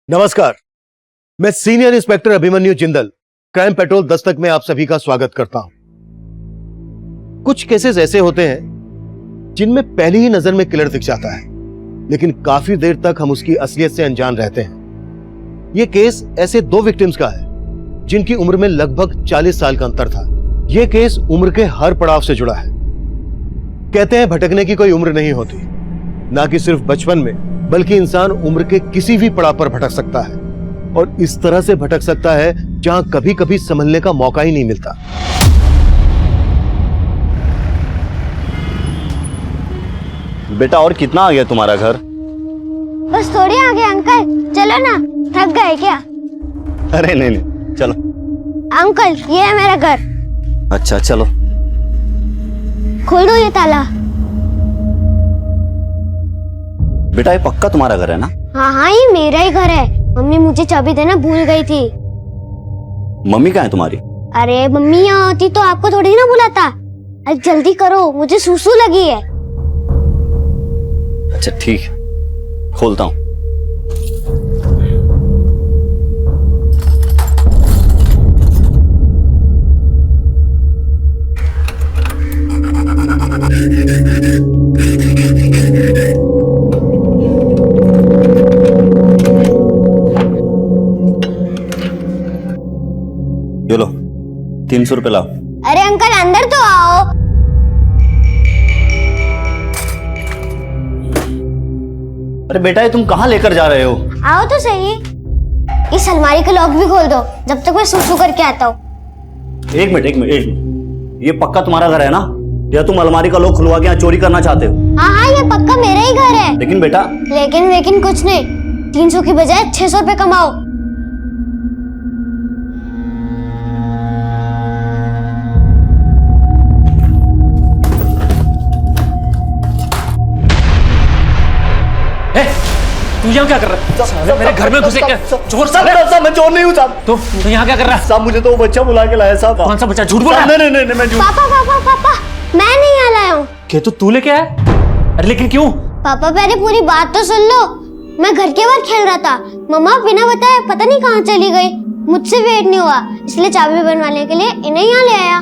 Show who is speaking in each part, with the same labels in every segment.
Speaker 1: नमस्कार, मैं senior inspector Abhimanyu Jindal crime petrol Dastak में आप सभी का स्वागत करता हूं। कुछ केसेस ऐसे होते हैं जिनमें पहली ही नजर में किलर दिख जाता है, लेकिन काफी देर तक हम उसकी असलियत से अनजान रहते हैं। यह केस ऐसे दो विक्टिम्स का है जिनकी उम्र में लगभग 40 साल का अंतर था। यह केस उम्र के हर पड़ाव से जुड़ा है। कहते हैं भटकने की कोई उम्र नहीं होती, ना कि सिर्फ बचपन में, बल्कि इंसान उम्र के किसी भी पड़ाव पर भटक सकता है, और इस तरह से भटक सकता है जहां कभी कभी संभलने का मौका ही नहीं मिलता।
Speaker 2: बेटा और कितना आ गया तुम्हारा घर?
Speaker 3: बस थोड़ी आ गया अंकल, चलो ना, थक गए क्या?
Speaker 2: अरे नहीं, चलो।
Speaker 3: अंकल ये है मेरा घर।
Speaker 2: अच्छा चलो।
Speaker 3: खोल दो ये ताला।
Speaker 2: बेटा ये पक्का तुम्हारा घर है ना?
Speaker 3: हाँ, ये मेरा ही घर है। मम्मी मुझे चाबी देना भूल गई थी।
Speaker 2: मम्मी कहाँ है तुम्हारी?
Speaker 3: अरे मम्मी यहाँ होती तो आपको थोड़ी ना बुलाता। अरे जल्दी करो, मुझे सुसु लगी है।
Speaker 2: अच्छा ठीक है, खोलता हूँ। ये लो 300 रुपए लाओ।
Speaker 3: अरे अंकल अंदर तो आओ।
Speaker 2: अरे बेटा ये तुम कहाँ लेकर जा रहे हो?
Speaker 3: आओ तो सही। इस अलमारी का लॉक भी खोल दो जब तक मैं सुसु करके आता हूँ।
Speaker 2: एक मिनट, ये पक्का तुम्हारा घर है ना, या तुम अलमारी का लॉक खुलवा के यहाँ चोरी करना चाहते हो?
Speaker 3: हाँ, ये पक्का मेरा ही घर है।
Speaker 2: लेकिन बेटा।
Speaker 3: लेकिन कुछ नहीं, 300 की बजाय 600 रुपए कमाओ।
Speaker 4: तू यहाँ क्या कर रहा है? मेरे घर में घुसे क्या? चोर
Speaker 2: साहब मैं चोर नहीं हूँ साहब।
Speaker 4: तो यहाँ क्या कर रहा है?
Speaker 2: साहब मुझे तो वो बच्चा बुला के लाया साहब।
Speaker 4: कौन सा बच्चा? झूठ बोल रहा है?
Speaker 2: नहीं मैं झूठ।
Speaker 3: पापा मैं नहीं यहाँ लाया हूँ।
Speaker 4: क्या तू लेके आया? अरे लेकिन क्यों?
Speaker 3: पापा पहले पूरी बात तो सुन लो। मैं घर के बाहर खेल रहा था, मम्मा बिना बताए पता नहीं कहाँ चली गई। मुझसे वेट नहीं हुआ, इसलिए चाबी बनवाने के लिए इन्हें यहाँ ले आया।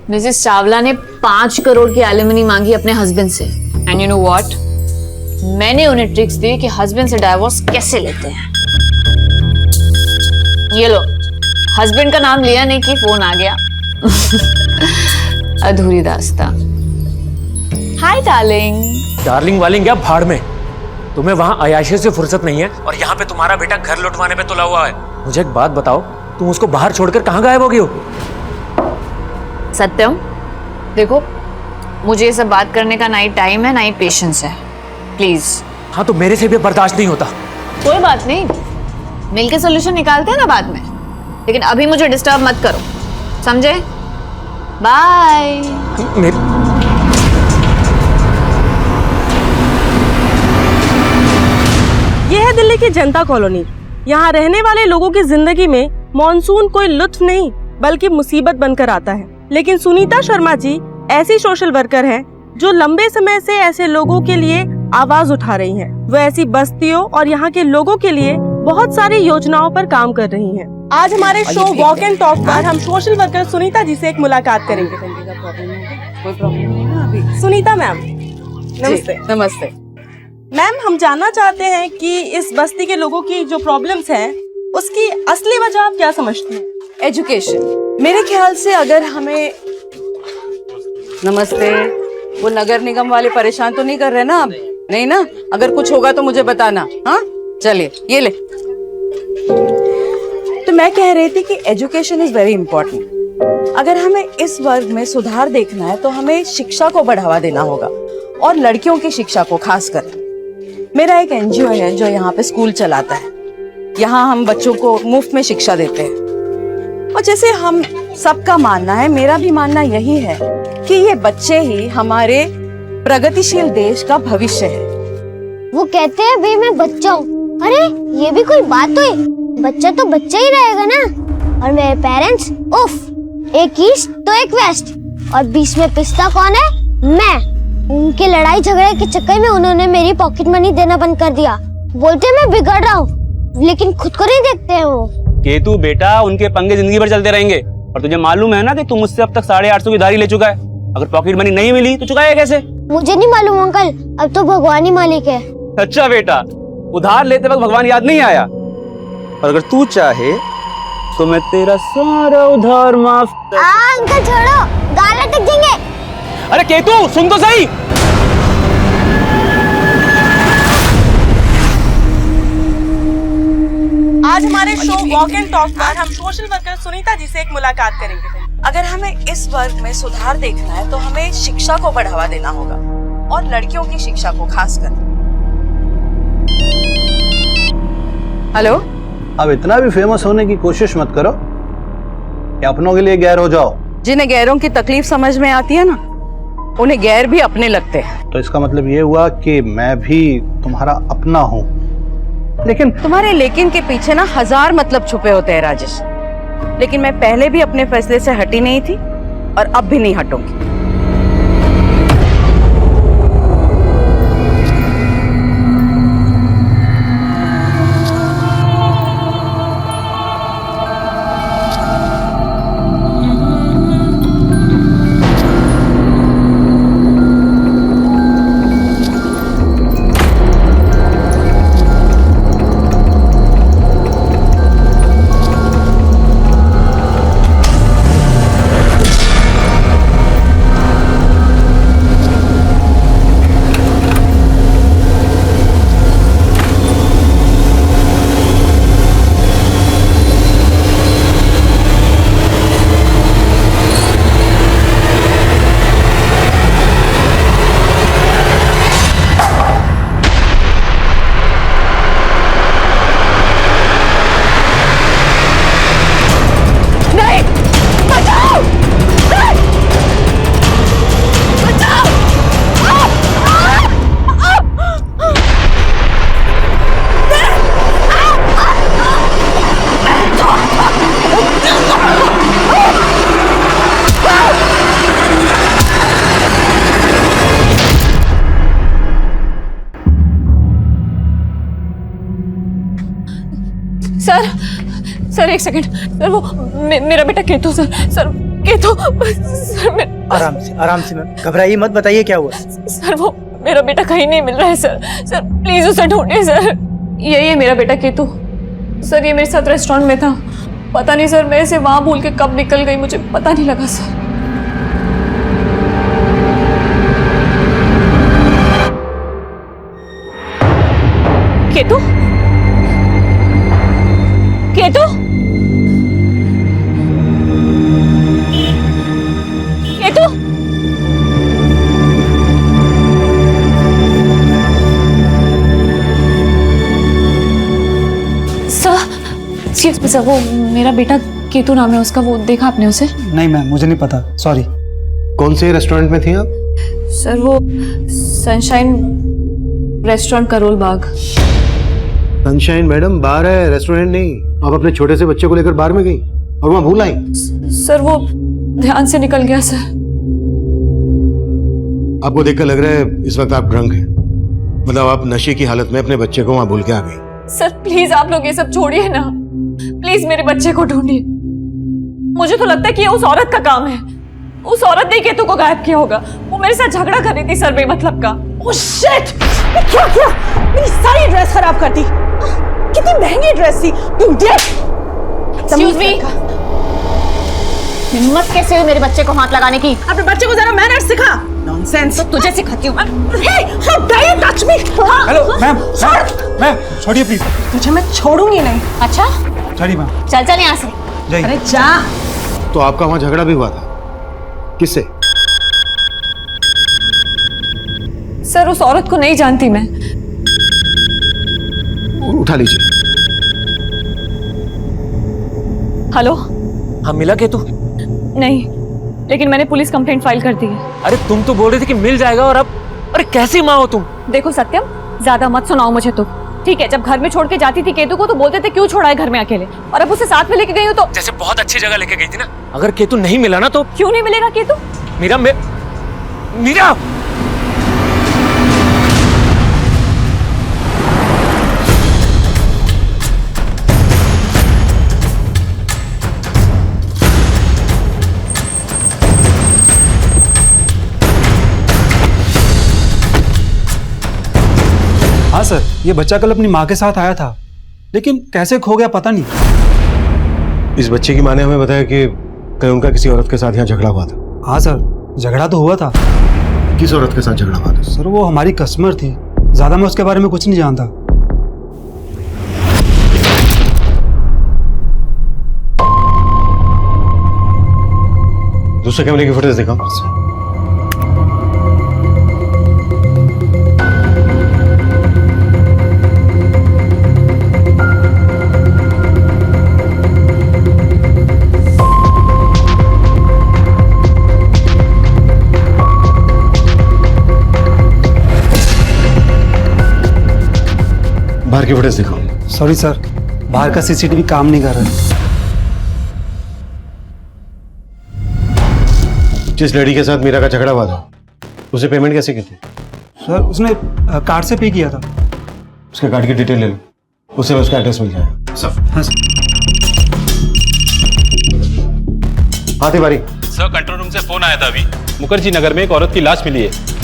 Speaker 5: मिसेस चावला ने 5 करोड़ की एलिमनी मांगी अपने हस्बैंड से, एंड यू नो व्हाट, मैंने उन्हें ट्रिक्स दी कि हस्बैंड से डाइवोर्स कैसे लेते हैं। ये लो, हस्बैंड का नाम लिया नहीं कि फोन आ गया। अधूरी दास्ता। Hi darling.
Speaker 4: डार्लिंग वालिंग क्या भाड़ में, तुम्हें वहां अयाशी से फुर्सत नहीं है और यहाँ पे तुम्हारा बेटा घर लौटवाने पे तुला हुआ है। मुझे एक बात बताओ, तुम उसको बाहर छोड़कर कहाँ गायब हो गई हो?
Speaker 5: सत्यम देखो, मुझे ये सब बात करने का ना ही टाइम है ना ही पेशेंस है, प्लीज।
Speaker 4: हाँ तो मेरे से भी बर्दाश्त नहीं होता।
Speaker 5: कोई बात नहीं, मिलके सोल्यूशन निकालते हैं ना बाद में, लेकिन अभी मुझे डिस्टर्ब मत करो, समझे? बाय।
Speaker 6: यह है दिल्ली की जनता कॉलोनी। यहाँ रहने वाले लोगों की जिंदगी में मॉनसून कोई लुत्फ नहीं बल्कि मुसीबत बनकर आता है। लेकिन सुनीता शर्मा जी ऐसी सोशल वर्कर हैं जो लंबे समय से ऐसे लोगों के लिए आवाज उठा रही हैं। वो ऐसी बस्तियों और यहाँ के लोगों के लिए बहुत सारी योजनाओं पर काम कर रही हैं। आज हमारे शो वॉक एंड टॉक पर हम सोशल वर्कर सुनीता जी से एक मुलाकात करेंगे।
Speaker 7: कोई प्रॉब्लम नहीं ना अभी?
Speaker 6: सुनीता मैम नमस्ते।
Speaker 7: नमस्ते
Speaker 6: मैम, हम जानना चाहते हैं कि इस बस्ती के लोगों की जो प्रॉब्लम्स हैं उसकी असली वजह आप क्या समझते हैं?
Speaker 7: एजुकेशन। मेरे ख्याल से अगर हमें नमस्ते वो नगर निगम वाले परेशान तो नहीं कर रहे ना अब? नहीं ना? अगर कुछ होगा तो मुझे बताना। हाँ चलिए ये ले। तो मैं कह रही थी कि एजुकेशन इज वेरी इंपॉर्टेंट। अगर हमें इस वर्ग में सुधार देखना है तो हमें शिक्षा को बढ़ावा देना होगा, और लड़कियों की शिक्षा को खासकर। मेरा एक एनजीओ है जो यहाँ पे स्कूल चलाता है। यहाँ हम बच्चों को मुफ्त में शिक्षा देते हैं, और जैसे हम सबका मानना है, मेरा भी मानना यही है कि ये बच्चे ही हमारे प्रगतिशील देश का भविष्य है।
Speaker 3: वो कहते हैं भाई मैं बच्चा हूँ। अरे ये भी कोई बात हुई? बच्चा तो बच्चा ही रहेगा ना। और मेरे पेरेंट्स, उफ, एक ईस्ट तो एक वेस्ट, और बीच में पिस्ता कौन है? मैं। उनके लड़ाई झगड़े के चक्कर में उन्होंने मेरी पॉकेट मनी देना बंद कर दिया। बोलते मैं बिगड़ रहा हूँ, लेकिन खुद को नहीं देखते हैं वो।
Speaker 8: केतु बेटा, उनके पंगे जिंदगी भर चलते रहेंगे। और तुझे मालूम है ना कि तू मुझसे अब तक 850 की उधारी ले चुका है। अगर पॉकेट मनी नहीं मिली तो चुकाएगा कैसे?
Speaker 3: मुझे नहीं मालूम अंकल, अब तो भगवान ही मालिक है।
Speaker 8: अच्छा बेटा, उधार लेते वक्त भगवान याद नहीं आया? और अगर तू चाहे तो मैं तेरा सारा उधार माफ कर...
Speaker 3: अंकल छोड़ो, गाल अटक जाएंगे।
Speaker 8: अरे केतु सुन तो सही।
Speaker 6: आज हमारे शो वॉक एंड टॉक पर हम सोशल वर्कर सुनीता जी से एक मुलाकात करेंगे।
Speaker 7: अगर हमें इस वर्ग में सुधार देखना है तो हमें शिक्षा को बढ़ावा देना होगा, और लड़कियों की शिक्षा को खासकर। हेलो।
Speaker 9: अब इतना भी फेमस होने की कोशिश मत करो कि अपनों के लिए गैर हो जाओ।
Speaker 7: जिन्हें गैरों की तकलीफ समझ में आती है ना, उन्हें गैर भी अपने लगते हैं।
Speaker 9: तो इसका मतलब ये हुआ कि मैं भी तुम्हारा अपना हूँ। लेकिन
Speaker 7: तुम्हारे लेकिन के पीछे ना 1000 मतलब छुपे होते हैं राजेश। लेकिन मैं पहले भी अपने फैसले से हटी नहीं थी और अब भी नहीं हटूंगी।
Speaker 5: सर एक सेकंड सर, वो मेरा बेटा Ketu sir. Sir Ketu sir,
Speaker 10: आराम से मैम, घबराइए मत, बताइए क्या हुआ।
Speaker 5: सर वो मेरा बेटा कहीं नहीं मिल रहा है सर। सर प्लीज उसे ढूंढिए सर। यही है मेरा बेटा केतु सर। ये मेरे साथ रेस्टोरेंट में था, पता नहीं सर मैं इसे वहां भूल के कब निकल गई, मुझे पता नहीं लगा सर। केतु केतु केतु सर वो मेरा बेटा केतु नाम है उसका, वो देखा आपने उसे?
Speaker 10: नहीं मैम, मुझे नहीं पता, सॉरी।
Speaker 1: कौन से रेस्टोरेंट में थी आप?
Speaker 5: सर वो sunshine restaurant Karol Bagh.
Speaker 1: Sunshine madam बार है, रेस्टोरेंट नहीं। आप अपने छोटे से बच्चे को लेकर बार में गई और वहां भूल आई?
Speaker 5: सर वो ध्यान से निकल गया सर।
Speaker 1: आपको देखकर लग रहा है इस वक्त आप ड्रंक हैं, मतलब आप नशे की हालत में अपने बच्चे को वहां भूल के आ गई।
Speaker 5: सर प्लीज आप लोग ये सब छोड़िए ना, प्लीज मेरे बच्चे को ढूंढिए। मुझे तो लगता है कि ये उस औरत का काम है। उस औरत ने केतु को गायब किया होगा। वो मेरे साथ झगड़ा कर रही थी सर बेमतलब का।
Speaker 6: Oh shit! क्या किया? मेरी सारी ड्रेस खराब कर दी। कितनी महंगी ड्रेस थी। तुम
Speaker 5: एक्सक्यूज मी, हिम्मत कैसे हुई मेरे बच्चे को हाथ लगाने की?
Speaker 6: अपने बच्चे को जरा मैनर्स सिखा। नॉनसेंस।
Speaker 5: तो तुझे सिखाती हूँ मैं।
Speaker 6: Hey, how dare you touch me?
Speaker 10: Hello ma'am, ma'am छोड़िए प्लीज।
Speaker 6: तुझे मैं छोड़ूंगी नहीं।
Speaker 5: अच्छा
Speaker 10: छोड़िए मैम,
Speaker 5: चल यहाँ से।
Speaker 10: जाइए।
Speaker 6: अरे जा।
Speaker 1: तो आपका वहां झगड़ा भी हुआ था? किससे?
Speaker 5: सर उस औरत को नहीं जानती मैं।
Speaker 1: उठा लीजिए।
Speaker 5: हेलो।
Speaker 4: हाँ मिला केतु?
Speaker 5: नहीं, लेकिन मैंने पुलिस कंप्लेंट फाइल कर दी है।
Speaker 4: अरे तुम तो बोल रही थी कि मिल जाएगा, और अब अरे कैसी माँ हो तुम?
Speaker 5: देखो सत्यम, ज्यादा मत सुनाओ मुझे तो, ठीक है? जब घर में छोड़ के जाती थी केतु को तो बोलते थे क्यों छोड़ा है घर में अकेले, और अब उसे साथ में लेके गई हो तो
Speaker 4: जैसे बहुत अच्छी जगह लेके गई थी ना। अगर केतु नहीं मिला ना तो
Speaker 5: क्यों नहीं मिलेगा केतु?
Speaker 4: मीरा
Speaker 10: हाँ सर, ये बच्चा कल अपनी माँ के साथ आया था, लेकिन कैसे खो गया पता नहीं।
Speaker 1: इस बच्चे की माँ ने हमें बताया कि कहीं उनका किसी औरत के साथ यहाँ झगड़ा हुआ था।
Speaker 10: हाँ सर, झगड़ा तो हुआ था।
Speaker 1: किस औरत के साथ झगड़ा हुआ था?
Speaker 10: सर वो हमारी कस्टमर थी, ज्यादा मैं उसके बारे में कुछ नहीं जानता।
Speaker 1: दूसरे कैमरे की फुटेज दिखाओ। बाहर की फुटेज दिखाओ।
Speaker 10: सॉरी सर, बाहर का सीसीटीवी काम नहीं कर रहा है।
Speaker 1: जिस लड़की के साथ मीरा का झगड़ा हुआ था, उसे पेमेंट कैसे की थी?
Speaker 10: सर उसने कार्ड से पे किया था।
Speaker 1: उसके कार्ड की डिटेल ले लो, उससे उसका एड्रेस मिल जाएगा। सब।
Speaker 10: हाँ सर।
Speaker 1: हाँ तिवारी।
Speaker 8: सर कंट्रोल रूम से फोन आया था अभी, मुखर्जी नगर में एक औरत की लाश मिली है।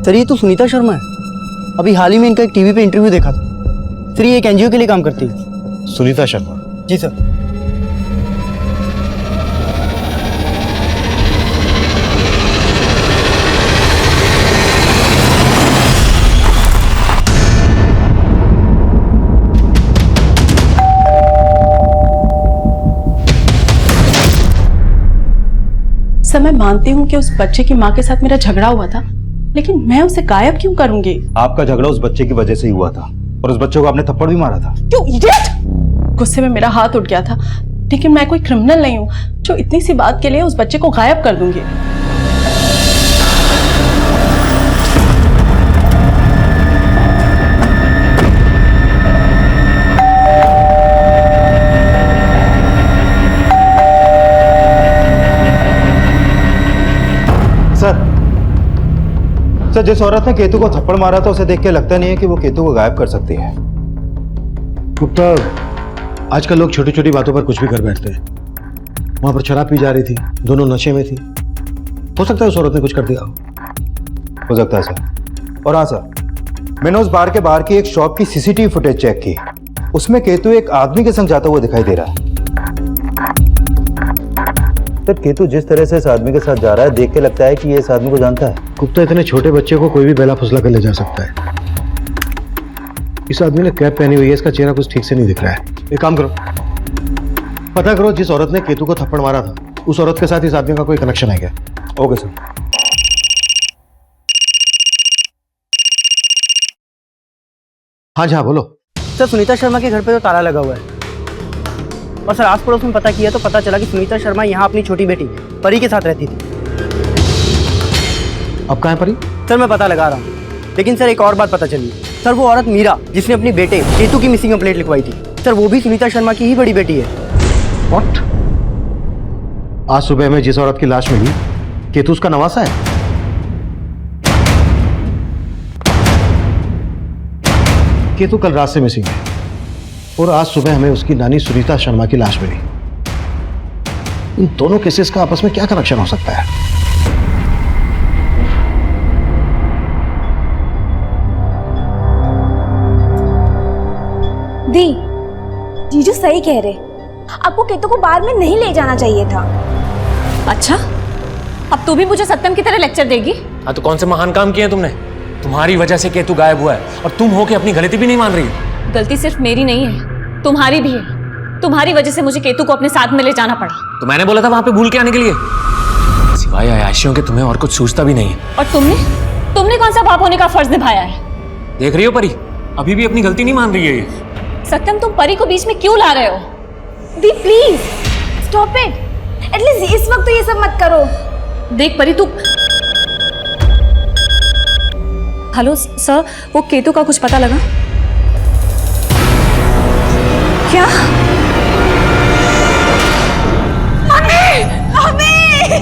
Speaker 11: सर ये तो सुनीता शर्मा है। अभी हाल ही में इनका एक टीवी पे इंटरव्यू देखा था। सर ये एक एनजीओ के लिए काम करती है।
Speaker 1: सुनीता शर्मा?
Speaker 11: जी सर।
Speaker 7: सर मैं मानती हूँ कि उस बच्चे की माँ के साथ मेरा झगड़ा हुआ था, लेकिन मैं उसे गायब क्यों करूंगी?
Speaker 9: आपका झगड़ा उस बच्चे की वजह से ही हुआ था, और उस बच्चे को आपने थप्पड़ भी मारा था।
Speaker 7: क्यों इडियट! गुस्से में मेरा हाथ उठ गया था, लेकिन मैं कोई क्रिमिनल नहीं हूँ जो इतनी सी बात के लिए उस बच्चे को गायब कर दूंगी।
Speaker 9: सर जिस औरत ने केतु को थप्पड़ मारा था, उसे देख के लगता नहीं है कि वो केतु को गायब कर सकती है।
Speaker 1: गुप्ता, आजकल लोग छोटी छोटी बातों पर कुछ भी कर बैठते हैं। वहां पर शराब पी जा रही थी, दोनों नशे में थी। हो सकता है उस औरत ने कुछ कर दिया
Speaker 9: हो सकता है सर। और हाँ सर, मैंने उस बार के बाहर की एक शॉप की सीसीटीवी फुटेज चेक की। उसमें केतु एक आदमी के संग जाता हुआ दिखाई दे रहा है। सर केतु जिस तरह से इस आदमी के साथ जा रहा है, देख के लगता है कि ये इस आदमी को जानता है।
Speaker 1: गुप्ता, इतने छोटे बच्चे को कोई भी बेला फुसला कर ले जा सकता है। इस आदमी ने कैप पहनी हुई है, इसका चेहरा कुछ ठीक से नहीं दिख रहा है। एक काम करो, पता करो जिस औरत ने केतु को थप्पड़ मारा था, उस औरत के साथ इस आदमी का कोई कनेक्शन है क्या?
Speaker 9: Okay sir.
Speaker 1: हाँ जी हाँ बोलो।
Speaker 11: सर सुनीता शर्मा के घर पे तो ताला लगा हुआ है, और सर आस पड़ोस में पता किया तो पता चला कि सुनीता शर्मा यहाँ अपनी छोटी बेटी परी के साथ रहती थी।
Speaker 1: अब कहाँ है परी?
Speaker 11: सर मैं पता लगा रहा हूँ, लेकिन सर एक और बात पता चली। सर वो औरत मीरा जिसने अपनी बेटे केतु की मिसिंग कंप्लेंट लिखवाई थी, सर वो भी सुनीता शर्मा की ही बड़ी बेटी है।
Speaker 1: व्हाट? आज सुबह में जिस औरत की लाश मिली, केतु उसका नवासा है? केतु कल रात से मिसिंग है, और आज सुबह हमें उसकी नानी सुनीता शर्मा की लाश मिली। इन दोनों केसेस का आपस में क्या कनेक्शन हो सकता है?
Speaker 12: दी, जीजू सही कह रहे, आपको केतु को बार में नहीं ले जाना चाहिए था।
Speaker 5: अच्छा, अब तू भी मुझे सत्यम की तरह लेक्चर देगी?
Speaker 4: हाँ तो कौन से महान काम किए तुमने? तुम्हारी वजह से केतु गायब हुआ है, और तुम हो के अपनी गलती भी नहीं मान रही हो।
Speaker 5: गलती सिर्फ मेरी नहीं है, तुम्हारी भी है। तुम्हारी वजह से मुझे केतु को अपने साथ में ले जाना पड़ा।
Speaker 4: तो मैंने बोला था वहां पे भूल के आने के लिए। सिवाय आयाशियों के तुम्हें और कुछ सूझता भी नहीं है।
Speaker 5: और तुमने कौन सा बाप होने का फर्ज निभाया है?
Speaker 4: देख रही हो परी, अभी भी अपनी गलती नहीं मान रही है ये।
Speaker 5: सत्यम, तुम परी को बीच में क्यों ला रहे हो?
Speaker 12: दी प्लीज स्टॉप इट, एटलीस्ट इस वक्त तो ये सब मत करो।
Speaker 5: देख परी, तू हेलो सर, वो केतु का कुछ पता लगा क्या? मम्मी! मम्मी!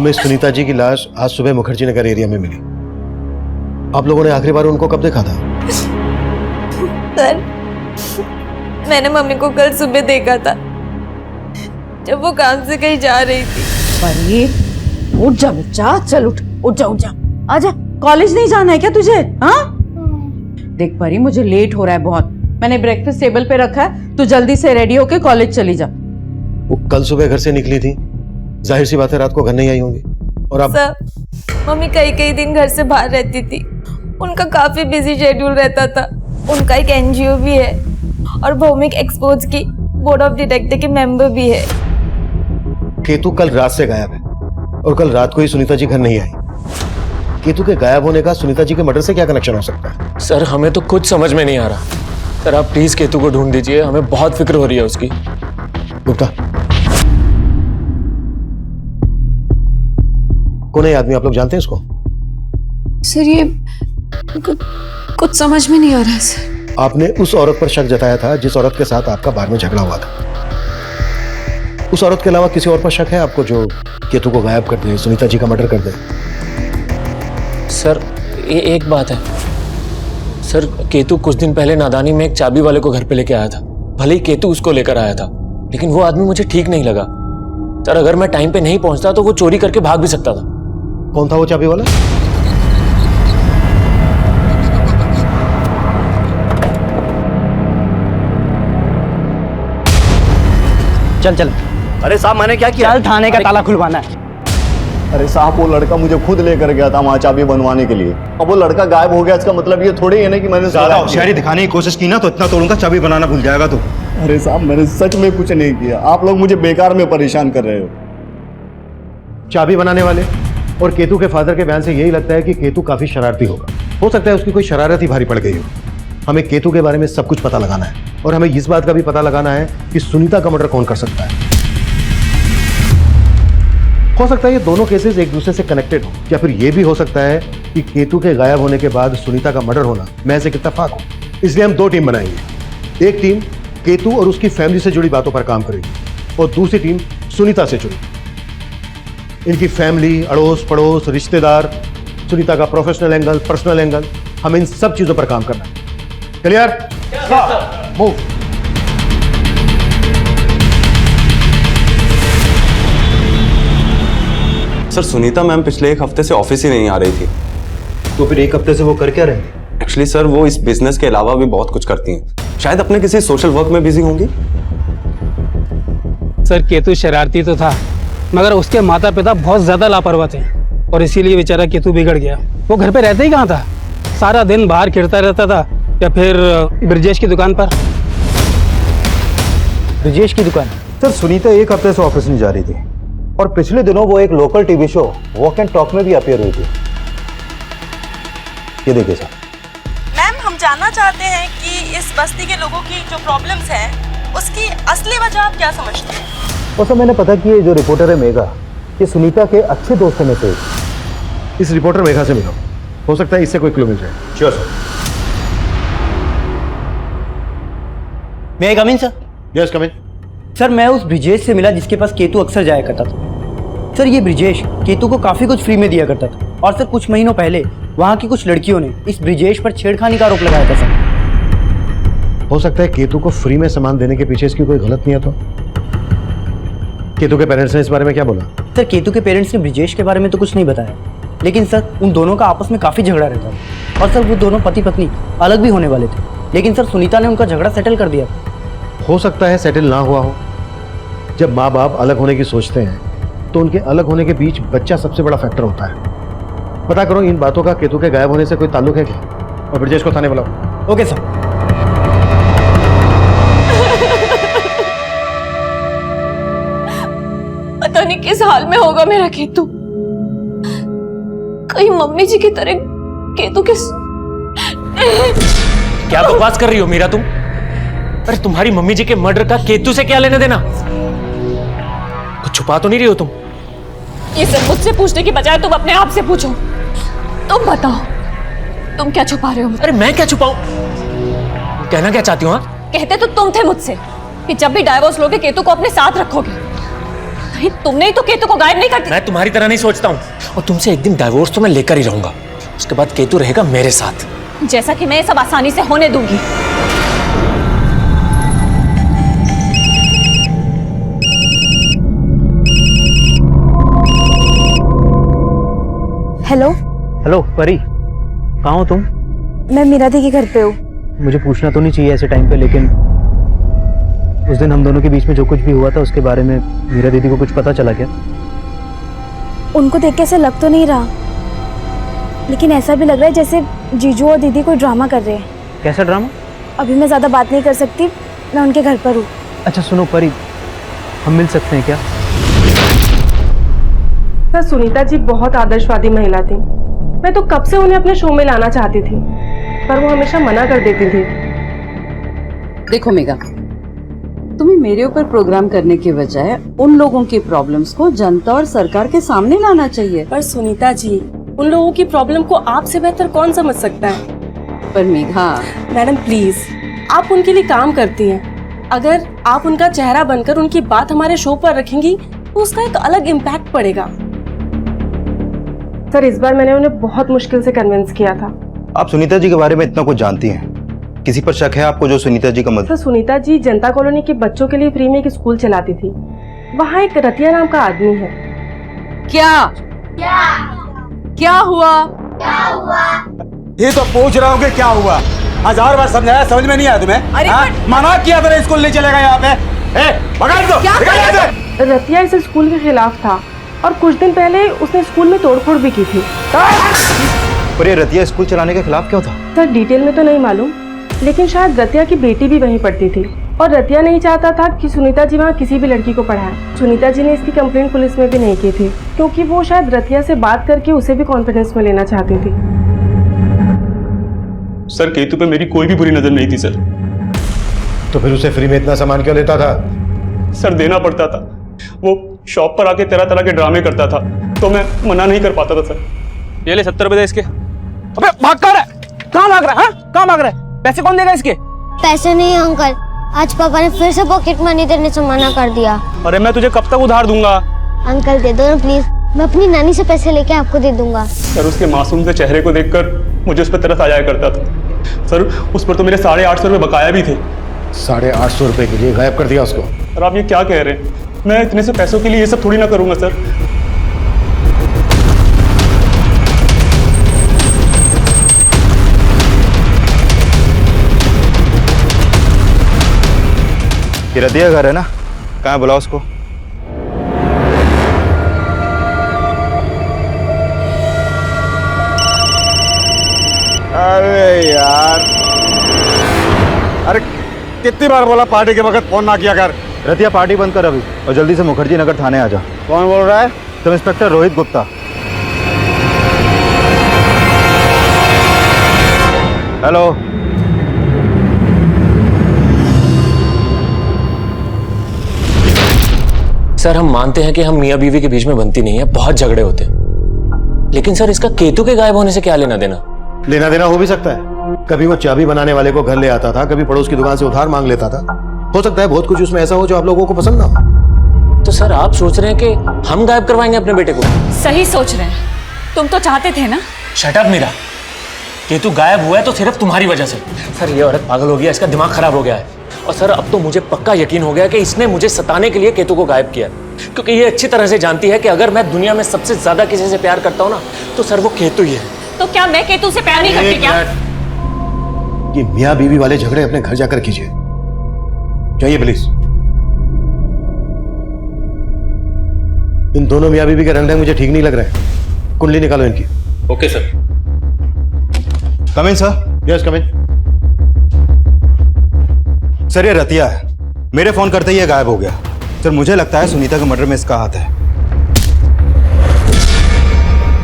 Speaker 1: हमें सुनीता जी की लाश आज सुबह मुखर्जी नगर एरिया में मिली। आप लोगों ने आखिरी बार उनको कब देखा था?
Speaker 5: सर, मैंने मम्मी को कल सुबह देखा था जब वो काम से कहीं जा रही थी।
Speaker 7: परी उठ जा बच्चा, चल उठ उठ जा आजा। कॉलेज नहीं जाना है क्या तुझे? हाँ देख परी, मुझे लेट हो रहा है बहुत। मैंने ब्रेकफास्ट टेबल पे रखा है, तू जल्दी से रेडी होके कॉलेज चली जा।
Speaker 1: वो कल सुबह घर से निकली थी, जाहिर सी बात है रात को घर नहीं आई होंगी। और आप
Speaker 5: सर, मम्मी कई दिन घर से बाहर रहती थी, उनका काफी बिजी शेड्यूल रहता था। उनका एक एनजीओ भी है और भौमिक एक्सपोर्ट्स की बोर्ड ऑफ डायरेक्टर के मेंबर भी है।
Speaker 1: केतु कल रात से गायब है और कल रात को ही सुनीता जी घर नहीं आई। केतु के गायब होने का सुनीता जी के मर्डर से क्या कनेक्शन हो सकता है?
Speaker 4: सर, हमें तो कुछ समझ में नहीं आ रहा। सर, आप प्लीज केतु को ढूंढ दीजिए, हमें बहुत फिक्र हो रही है उसकी।
Speaker 1: गुप्ता, कौन है आदमी? आप लोग जानते हैं इसको?
Speaker 5: सर, ये कुछ समझ में नहीं आ रहा है सर।
Speaker 1: आपने उस औरत पर शक जताया था जिस औरत के साथ आपका बार में झगड़ा हुआ था। उस औरत के अलावा किसी और पर शक है आपको जो केतु को गायब कर दे, सुनीता जी का मर्डर कर दे?
Speaker 4: सर, ये एक बात है सर, केतु कुछ दिन पहले नादानी में एक चाबी वाले को घर पे लेके आया था। भले ही केतु उसको लेकर आया था, लेकिन वो आदमी मुझे ठीक नहीं लगा। सर, अगर मैं टाइम पे नहीं पहुंचता तो वो चोरी करके भाग भी सकता था।
Speaker 1: कौन था वो चाबी वाला?
Speaker 11: चल चल।
Speaker 2: अरे साहब, मैंने क्या किया?
Speaker 11: चल, थाने का ताला खुलवाना है।
Speaker 2: अरे साहब, वो लड़का मुझे खुद लेकर गया था वहाँ चाबी बनवाने के लिए। अब वो लड़का गायब हो गया, इसका मतलब ये थोड़ी है ना कि मैंने
Speaker 9: ज्यादा होशियारी दिखाने की कोशिश की ना तो इतना तोड़ूंगा चाबी बनाना भूल जाएगा तू।
Speaker 2: अरे साहब, मैंने सच में कुछ नहीं किया। आप लोग मुझे बेकार में परेशान कर रहे हो।
Speaker 1: चाबी बनाने वाले और केतु के फादर के बयान से यही लगता है कि केतु काफी शरारती होगा। हो सकता है उसकी कोई शरारत ही भारी पड़ गई हो। हमें केतु के बारे में सब कुछ पता लगाना है और हमें इस बात का भी पता लगाना है कि सुनीता का मर्डर कौन कर सकता है। हो सकता है ये दोनों केसेस एक दूसरे से कनेक्टेड हो, या फिर ये भी हो सकता है कि केतु के गायब होने के बाद सुनीता का मर्डर होना महज एक इत्तेफाक हो। इसलिए हम दो टीम बनाएंगे। एक टीम केतु और उसकी फैमिली से जुड़ी बातों पर काम करेगी और दूसरी टीम सुनीता से जुड़ी। इनकी फैमिली, अड़ोस पड़ोस, रिश्तेदार, सुनीता का प्रोफेशनल एंगल, पर्सनल एंगल, हमें इन सब चीजों पर काम करना है। Clear? Move.
Speaker 13: Sir, Sunita ma'am पिछले एक हफ्ते से ऑफिस ही नहीं आ रही थी।
Speaker 9: तो फिर एक हफ्ते से वो कर क्या रहे हैं?
Speaker 13: एक्चुअली सर, वो इस बिजनेस के अलावा भी बहुत कुछ करती हैं। शायद अपने किसी सोशल वर्क में बिजी होंगी।
Speaker 10: सर, केतु शरारती तो था, मगर उसके माता पिता बहुत ज्यादा लापरवाह थे और इसीलिए बेचारा केतु बिगड़ गया। वो घर पे रहता ही कहाँ था, सारा दिन बाहर खेलता रहता था या फिर ब्रजेश की दुकान पर।
Speaker 11: ब्रजेश की दुकान?
Speaker 9: सर, सुनीता एक हफ्ते से ऑफिस नहीं जा रही थी और पिछले दिनों वो एक local TV show walk and talk में भी अपीयर हुई थी। ये देखिए सर।
Speaker 6: मैम, हम जानना चाहते हैं कि इस बस्ती के लोगों की जो प्रॉब्लम्स हैं उसकी असली वजह आप क्या समझते हैं?
Speaker 9: और सर, मैंने पता कि ये जो रिपोर्टर है मेघा, ये सुनीता के अच्छे दोस्तों में से एक।
Speaker 1: इस रिपोर्टर मेघा से मिलो, हो सकता है इससे कोई क्लू मिल जाए।
Speaker 9: Sure sir.
Speaker 11: May I come in sir?
Speaker 1: Yes, come in.
Speaker 11: Sir, मैं उस ब्रिजेश से मिला जिसके पास केतु अक्सर जाया करता था। सर, ये ब्रिजेश केतु को काफी कुछ फ्री में दिया करता था और सर कुछ महीनों पहले वहाँ की कुछ लड़कियों ने इस ब्रिजेश पर छेड़खानी का आरोप लगाया था सर।
Speaker 1: हो सकता है केतु को फ्री में सामान देने के पीछे इसकी कोई गलत नियत हो। केतु के पेरेंट्स ने इस बारे में क्या बोला?
Speaker 11: सर, केतु के पेरेंट्स ने ब्रिजेश के बारे में तो कुछ नहीं बताया, लेकिन सर उन दोनों का आपस में काफी झगड़ा रहता था और सर वो दोनों पति पत्नी अलग भी होने वाले थे, लेकिन सर सुनीता ने उनका झगड़ा सेटल कर दिया।
Speaker 1: हो सकता है सेटल ना हुआ हो। जब माँ बाप अलग होने की सोचते हैं तो उनके अलग होने के बीच बच्चा सबसे बड़ा फैक्टर होता है। पता करो इन बातों का केतु के गायब होने से कोई ताल्लुक है क्या, और ब्रजेश को थाने बुलाओ।
Speaker 11: Okay sir.
Speaker 5: पता नहीं किस हाल में होगा मेरा केतु, कहीं मम्मी जी की तरह केतु किस।
Speaker 4: क्या बकवास कर रही हो मीरा तुम? अरे तुम्हारी मम्मी जी के मर्डर का केतु से क्या लेने देना? कुछ छुपा तो नहीं रही हो तुम?
Speaker 5: ये सब मुझसे पूछने की बजाय तुम अपने आप से पूछो। तुम बताओ, तुम क्या छुपा रहे हो?
Speaker 4: अरे मैं क्या छुपाऊं? कहना क्या चाहती हो? हाँ,
Speaker 5: कहते तो तुम थे मुझसे कि जब भी डाइवोर्स लोगे केतु को अपने साथ रखोगे। कहीं तुमने ही तो केतु को गायब नहीं कर दिया।
Speaker 4: मैं तुम्हारी तरह नहीं सोचता हूँ, और तुमसे एक दिन डाइवोर्स तो मैं लेकर ही रहूंगा। उसके बाद केतु रहेगा मेरे साथ।
Speaker 5: जैसा कि मैं ये सब आसानी से होने दूंगी।
Speaker 12: हेलो
Speaker 11: हेलो परी, कहाँ हो तुम?
Speaker 12: मैं मीरा दी के घर पे हूँ।
Speaker 11: मुझे पूछना तो नहीं चाहिए ऐसे टाइम पे, लेकिन उस दिन हम दोनों के बीच में जो कुछ भी हुआ था उसके बारे में मीरा दीदी को कुछ पता चला क्या?
Speaker 12: उनको देख के ऐसा लग तो नहीं रहा, लेकिन ऐसा भी लग रहा है जैसे जीजू और दीदी कोई ड्रामा कर रहे हैं।
Speaker 11: कैसा ड्रामा?
Speaker 12: अभी मैं ज्यादा बात नहीं कर सकती, मैं उनके घर पर हूँ।
Speaker 11: अच्छा सुनो परी, हम मिल सकते हैं क्या?
Speaker 6: सर सुनीता जी बहुत आदर्शवादी महिला थी। मैं तो कब से उन्हें अपने शो में लाना चाहती थी, पर वो हमेशा मना कर देती थी।
Speaker 7: देखो मेघा, तुम्हें मेरे ऊपर प्रोग्राम करने के बजाय उन लोगों की प्रॉब्लम्स को जनता और सरकार के सामने लाना चाहिए।
Speaker 6: पर सुनीता जी, उन लोगों की प्रॉब्लम को आपसे बेहतर कौन समझ सकता है?
Speaker 7: पर मेघा,
Speaker 6: मैडम प्लीज, आप उनके लिए काम करती हैं। अगर आप उनका चेहरा बनकर उनकी बात हमारे शो पर रखेंगी तो उसका एक अलग इम्पैक्ट पड़ेगा। सर इस बार मैंने उन्हें बहुत मुश्किल से कन्विंस किया था।
Speaker 9: आप सुनीता जी के बारे में इतना कुछ जानती हैं, किसी पर शक है आपको जो सुनीता जी का मत?
Speaker 6: सर सुनीता जी जनता कॉलोनी के बच्चों के लिए फ्री में एक स्कूल चलाती थी। वहाँ एक रतिया नाम का आदमी है।
Speaker 7: क्या क्या हुआ?
Speaker 8: ये तो पूछ रहा हूँ कि क्या हुआ। 1000 बार समझाया, समझ में नहीं आया तुम्हें?
Speaker 7: अरे
Speaker 8: मना किया था स्कूल नहीं चलेगा यहाँ पे। भगा दो, निकल यहाँ से।
Speaker 6: रतिया इस स्कूल के खिलाफ था और कुछ दिन पहले उसने स्कूल में तोड़फोड़ भी की थी।
Speaker 9: पर ये रतिया स्कूल चलाने के खिलाफ क्यों था?
Speaker 6: सर डिटेल में तो नहीं मालूम, लेकिन शायद रतिया की बेटी भी वहीं पढ़ती थी और रतिया नहीं चाहता था कि सुनीता जी वहाँ किसी भी लड़की को पढ़ाए। सुनीता जी ने इसकी कंप्लेंट पुलिस में भी नहीं की थी, क्योंकि वो शायद रतिया से बात करके उसे भी कॉन्फिडेंस में लेना चाहती थी।
Speaker 13: सर केतु पे मेरी कोई भी बुरी नजर नहीं थी सर।
Speaker 1: तो फिर उसे फ्री में इतना सामान क्यों लेता था?
Speaker 13: सर देना पड़ता था, वो शॉप पर आके तरह तरह के ड्रामे करता था, तो मैं मना नहीं कर पाता था सर।
Speaker 8: ये ले 70 रुपए दे इसके। अबे भाग कहाँ रहा है? कहाँ भाग रहा है? कहाँ भाग रहा है? पैसे कौन देगा इसके?
Speaker 3: पैसे नहीं अंकल, आज पापा ने फिर से पॉकेट मनी देने से मना कर दिया।
Speaker 8: अरे मैं तुझे कब तक उधार दूंगा?
Speaker 3: अंकल दे दो ना प्लीज, मैं अपनी नानी से पैसे लेके आपको दे दूंगा।
Speaker 13: सर उसके मासूम से चेहरे को देखकर मुझे उस पर तरस आ जाया करता था। सर उस पर तो मेरे 850 रुपये बकाया भी थे।
Speaker 1: 850 रुपए के लिए गायब कर दिया उसको?
Speaker 13: सर आप ये क्या कह रहे हैं? मैं इतने से पैसों के लिए ये सब थोड़ी ना करूंगा सर।
Speaker 9: ये रतिया घर है ना? कहाँ बुलाओ उसको।
Speaker 8: अरे यार, अरे कितनी बार बोला पार्टी के वक्त फोन ना किया कर।
Speaker 9: रतिया पार्टी बंद कर अभी और जल्दी से मुखर्जी नगर थाने आ जा।
Speaker 8: कौन बोल रहा है?
Speaker 9: Sub inspector Rohit Gupta. Hello.
Speaker 4: Sir हम मानते हैं कि हम मियाँ बीवी के बीच में बनती नहीं है, बहुत झगड़े होते हैं, लेकिन सर इसका केतु के गायब होने से क्या लेना देना?
Speaker 1: लेना देना हो भी सकता है। कभी वो चाबी बनाने वाले को घर ले आता था, कभी पड़ोस की दुकान से उधार मांग लेता था। हो सकता है बहुत कुछ उसमें ऐसा हो जो आप लोगों को पसंद ना हो।
Speaker 4: तो सर आप सोच रहे हैं कि हम गायब करवाएंगे अपने बेटे को?
Speaker 5: सही सोच रहे हैं, तुम तो चाहते थे ना।
Speaker 4: शट अप मीरा, केतु गायब हुआ है तो सिर्फ तुम्हारी वजह से। सर ये औरत पागल हो गया, इसका दिमाग खराब हो गया है। और सर अब तो मुझे पक्का यकीन हो गया कि इसने मुझे सताने के लिए केतु को गायब किया, क्योंकि ये अच्छी तरह से जानती है कि अगर मैं दुनिया में सबसे ज्यादा किसी से प्यार करता हूँ ना तो सर वो केतु ही है।
Speaker 5: तो क्या मैं केतु से प्यार नहीं करती क्या?
Speaker 1: ये मियाँ बीवी वाले झगड़े अपने घर जाकर कीजिए, जाइए प्लीज। इन दोनों मियाँ बीवी के रंग मुझे ठीक नहीं लग रहे। कुंडली निकालो इनकी।
Speaker 13: Okay sir.
Speaker 9: Come in sir.
Speaker 1: Yes come in.
Speaker 9: Sir ये रतिया है, मेरे फोन करते ही ये गायब हो गया। सर मुझे लगता है सुनीता के मर्डर में इसका हाथ है।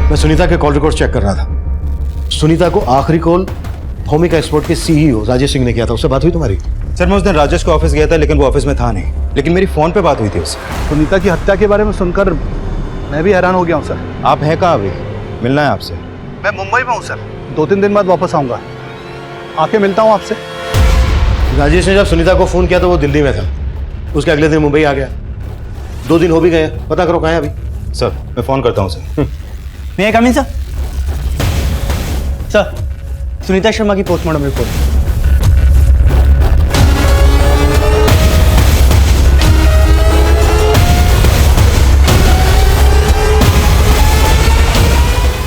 Speaker 1: मैं सुनीता के कॉल रिकॉर्ड चेक कर रहा था। सुनीता को आखिरी कॉल भौमिक एक्सपोर्ट के सीईओ राजेश सिंह ने किया था। उससे बात हुई तुम्हारी?
Speaker 9: सर मैं उस दिन राजेश के ऑफिस गया था, लेकिन वो ऑफिस में था नहीं, लेकिन मेरी फोन पे बात हुई थी उससे।
Speaker 2: सुनीता की हत्या के बारे में सुनकर मैं भी हैरान हो गया हूँ सर।
Speaker 9: आप हैं कहाँ अभी? मिलना है आपसे।
Speaker 2: मैं मुंबई में हूँ सर, 2-3 दिन बाद वापस आऊँगा, आके मिलता हूँ आपसे।
Speaker 1: राजेश ने जब सुनीता को फोन किया तो वो दिल्ली में था। उसके अगले दिन मुंबई आ गया। 2 दिन हो भी गए हैं, पता करो कहाँ है अभी।
Speaker 9: सर मैं फोन करता हूँ sir.
Speaker 11: May I come in sir? Sir, Sunita Sharma की postmortem report.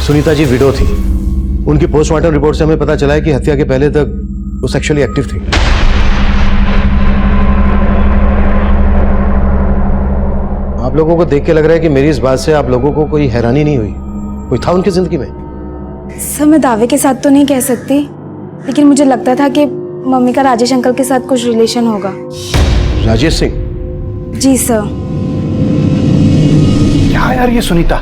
Speaker 1: Sunita ji window थी। उनकी पोस्टमार्टम रिपोर्ट से हमें पता चला है कि हत्या के पहले तक वो सेक्सुअली एक्टिव थी। आप लोगों को देख के लग रहा है कि मेरी इस बात से आप लोगों को कोई हैरानी नहीं हुई? कोई था उनकी जिंदगी में?
Speaker 12: सर मैं दावे के साथ तो नहीं कह सकती, लेकिन मुझे लगता था कि मम्मी का राजेश अंकल के साथ कुछ रिलेशन होगा।
Speaker 1: राजेश सिंह?
Speaker 12: जी सर।
Speaker 14: क्या यार ये सुनीता,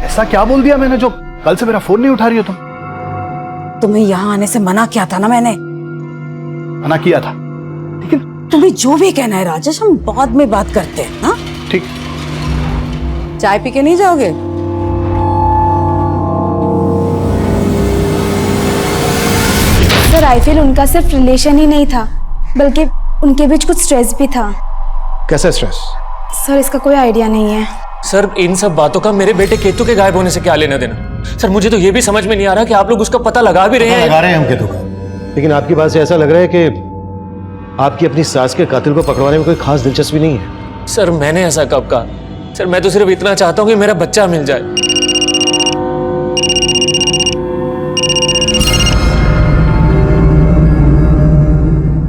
Speaker 14: ऐसा क्या बोल दिया मैंने जो कल से मेरा फोन नहीं उठा रही हो तुम?
Speaker 7: तुम्हें यहाँ आने से मना किया था ना मैंने।
Speaker 14: मना किया था, लेकिन
Speaker 7: तुम्हें जो भी कहना है राजेश, हम बाद में बात करते हैं ना।
Speaker 14: ठीक।
Speaker 7: चाय पी के नहीं जाओगे?
Speaker 12: सर आई फील उनका सिर्फ रिलेशन ही नहीं था, बल्कि उनके बीच कुछ स्ट्रेस भी था।
Speaker 1: कैसा स्ट्रेस?
Speaker 12: सर इसका कोई आइडिया नहीं है।
Speaker 4: सर इन सब बातों का मेरे बेटे केतु के गायब होने से क्या लेना देना? सर मुझे तो ये भी समझ में नहीं आ रहा कि आप लोग उसका पता लगा भी रहे हैं।
Speaker 1: लगा रहे हैं हम केतु का, लेकिन आपकी बात से ऐसा लग रहा है कि आपकी अपनी सास के कातिल को पकड़वाने में कोई खास दिलचस्पी नहीं है।
Speaker 4: सर मैंने ऐसा कब कहा? सर मैं तो सिर्फ इतना चाहता हूँ कि मेरा बच्चा मिल जाए।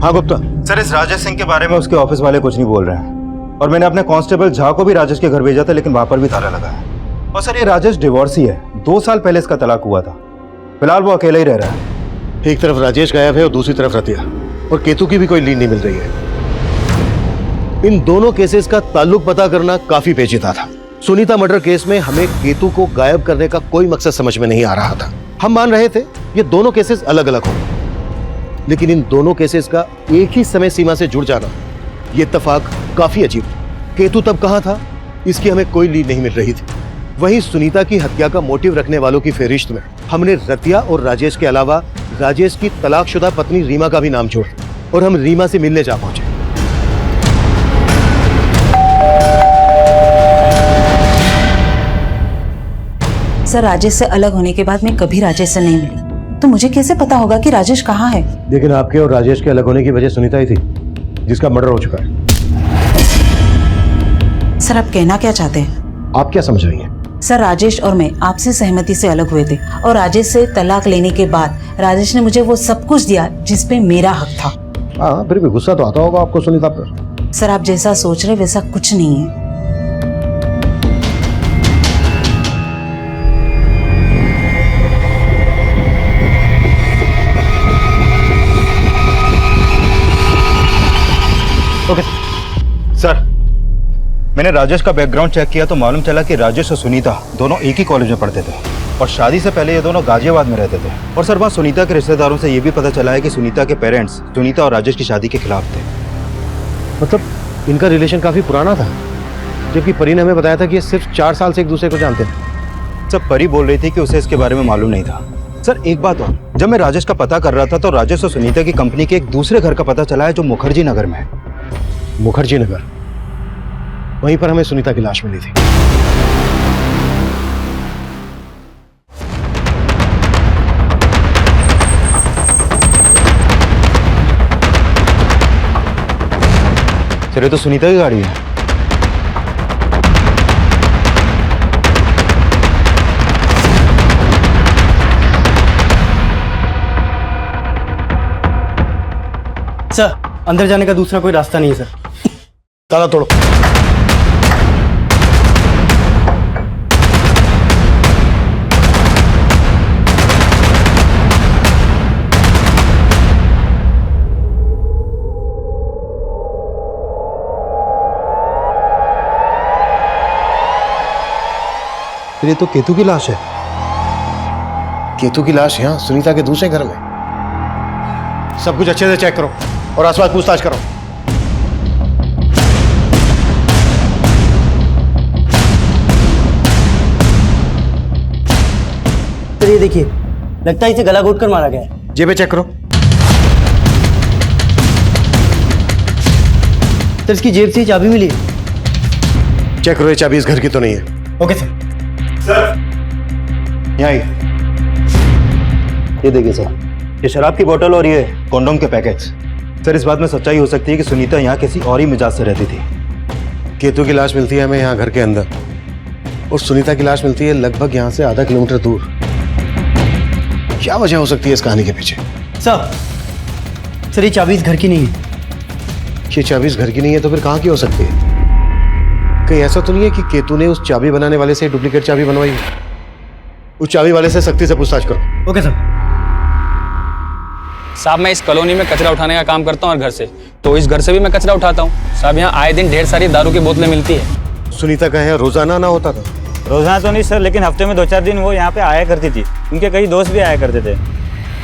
Speaker 1: हाँ गुप्ता।
Speaker 9: सर इस राजेश सिंह के बारे में उसके ऑफिस वाले कुछ नहीं बोल रहे हैं, और मैंने अपने कांस्टेबल झा को भी राजेश के घर भेजा था, लेकिन वहां पर भी ताला लगा है। और सर ये राजेश डिवोर्सी है, 2 साल पहले इसका तलाक हुआ था। फिलहाल वो अकेला ही रह रहा है।
Speaker 1: एक तरफ राजेश गायब है और दूसरी तरफ रतिया, और केतु की भी कोई लीड नहीं मिल रही है। इन दोनों केसेस का ताल्लुक पता करना काफी पेचीदा था। सुनीता मर्डर केस में हमें केतु को गायब करने का कोई मकसद समझ में नहीं आ रहा था। हम मान रहे थे ये दोनों केसेस अलग अलग होंगे, लेकिन इन दोनों केसेस का एक ही समय सीमा से जुड़ जाना, ये इत्तेफाक काफी अजीब। केतु तब कहां था, इसकी हमें कोई लीड नहीं मिल रही थी। वहीं सुनीता की हत्या का मोटिव रखने वालों की फेहरिस्त में हमने रतिया और राजेश के अलावा राजेश की तलाकशुदा पत्नी रीमा का भी नाम जोड़ा, और हम रीमा से मिलने जा पहुंचे।
Speaker 7: सर राजेश से अलग होने के बाद मैं कभी राजेश से नहीं मिली, तो मुझे कैसे पता होगा कि राजेश कहाँ है?
Speaker 1: लेकिन आपके और राजेश के अलग होने की वजह सुनीता ही थी, जिसका मर्डर हो चुका है।
Speaker 7: सर आप कहना क्या चाहते हैं?
Speaker 1: आप क्या समझ रही हैं?
Speaker 7: सर राजेश और मैं आपसे सहमति से अलग हुए थे, और राजेश से तलाक लेने के बाद राजेश ने मुझे वो सब कुछ दिया जिस पे मेरा हक था।
Speaker 1: हाँ, फिर भी गुस्सा तो आता होगा आपको सुनीता पर।
Speaker 7: सर आप जैसा सोच रहे वैसा कुछ नहीं है।
Speaker 9: ओके सर, मैंने राजेश का बैकग्राउंड चेक किया तो मालूम चला कि राजेश और सुनीता दोनों एक ही कॉलेज में पढ़ते थे, और शादी से पहले ये दोनों गाजियाबाद में रहते थे। और सर वहाँ सुनीता के रिश्तेदारों से ये भी पता चला है कि सुनीता के पेरेंट्स सुनीता और राजेश की शादी के खिलाफ थे।
Speaker 1: मतलब इनका रिलेशन काफी पुराना था, जबकि परी ने हमें बताया था कि ये सिर्फ 4 साल से एक दूसरे को जानते थे।
Speaker 9: सब परी बोल रही थी कि उसे इसके बारे में मालूम नहीं था। सर एक बात और, जब मैं राजेश का पता कर रहा था तो राजेश और सुनीता की कंपनी के एक दूसरे घर का पता चला है जो मुखर्जी नगर में है।
Speaker 1: मुखर्जी नगर? वहीं पर हमें सुनीता की लाश मिली थी।
Speaker 9: सर ये तो सुनीता की गाड़ी है।
Speaker 11: सर अंदर जाने का दूसरा कोई रास्ता नहीं है सर।
Speaker 1: ताला तोड़ो।
Speaker 9: ये तो केतु की लाश है।
Speaker 1: केतु की लाश यहाँ सुनीता के दूसरे घर में। सब कुछ अच्छे से चेक करो और आसपास पूछताछ करो।
Speaker 11: सर ये देखिए, लगता है इसे गला घोट कर मारा गया है।
Speaker 1: जेबें चेक करो।
Speaker 11: सर इसकी जेब से चाबी मिली है।
Speaker 1: चेक करो ये चाबी इस घर की तो नहीं है।
Speaker 11: Okay sir.
Speaker 9: यहाँ आइए। ये देखिए सर, ये शराब की बोतल और ये कॉन्डोम के पैकेट्स। सर इस बात में सच्चाई हो सकती है कि सुनीता यहाँ किसी और ही मिजाज से रहती थी।
Speaker 1: केतु की लाश मिलती है हमें यहाँ घर के अंदर, और सुनीता की लाश मिलती है लगभग यहाँ से आधा किलोमीटर दूर। क्या वजह हो सकती है इस कहानी के पीछे?
Speaker 11: सर ये चाबी इस घर की नहीं है।
Speaker 1: ये चाबी इस घर की नहीं है तो फिर कहाँ की हो सकती है? कहीं ऐसा तो नहीं है कि केतु ने उस चाबी बनाने वाले से डुप्लीकेट चाबी बनवाई? उस चाबी वाले से सख्ती से पूछताछ करो।
Speaker 11: Okay sir.
Speaker 8: साहब मैं इस कॉलोनी में कचरा उठाने का काम करता हूँ और घर से, तो इस घर से भी मैं कचरा उठाता हूँ। साहब यहाँ आए दिन ढेर सारी दारू की बोतलें मिलती है।
Speaker 1: सुनीता का है रोजाना ना होता था?
Speaker 8: रोजाना तो नहीं सर, लेकिन हफ्ते में 2-4 दिन वो यहाँ पे आया करती थी। उनके कई दोस्त भी आया करते थे।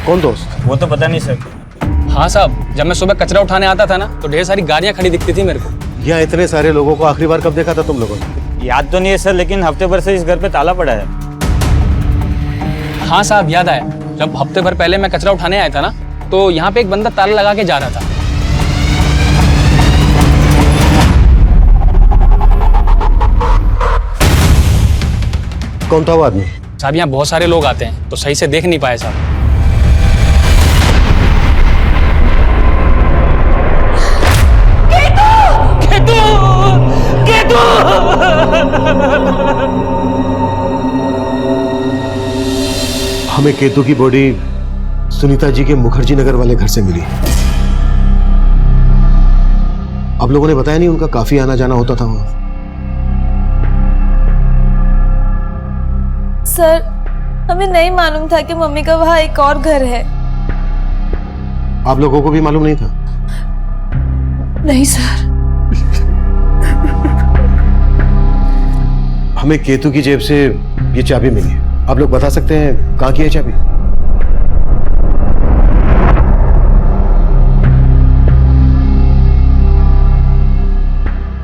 Speaker 1: कौन दोस्त?
Speaker 8: वो तो पता नहीं सर। हाँ साहब, जब मैं सुबह कचरा उठाने आता था ना तो ढेर सारी गाड़ियाँ खड़ी दिखती थी मेरे को।
Speaker 1: यहाँ इतने सारे लोगों को आखिरी बार कब देखा था तुम लोगों ने?
Speaker 8: याद तो नहीं है सर, लेकिन हफ्ते भर से इस घर पे ताला पड़ा है। हाँ साहब याद आया, जब हफ्ते भर पहले मैं कचरा उठाने आया था ना तो यहाँ पे एक बंदा ताला लगा के जा रहा था।
Speaker 1: कौन था वो आदमी?
Speaker 8: साहब यहाँ बहुत सारे लोग आते हैं तो सही से देख नहीं पाए साहब।
Speaker 1: हमें केतु की बॉडी सुनीता जी के मुखर्जी नगर वाले घर से मिली। आप लोगों ने बताया नहीं उनका काफी आना जाना होता था वहां।
Speaker 5: सर हमें नहीं मालूम था कि मम्मी का वहाँ एक और घर है।
Speaker 1: आप लोगों को भी मालूम नहीं था?
Speaker 5: नहीं सर।
Speaker 1: हमें केतु की जेब से ये चाबी मिली है। आप लोग बता सकते हैं कहाँ की है चाबी?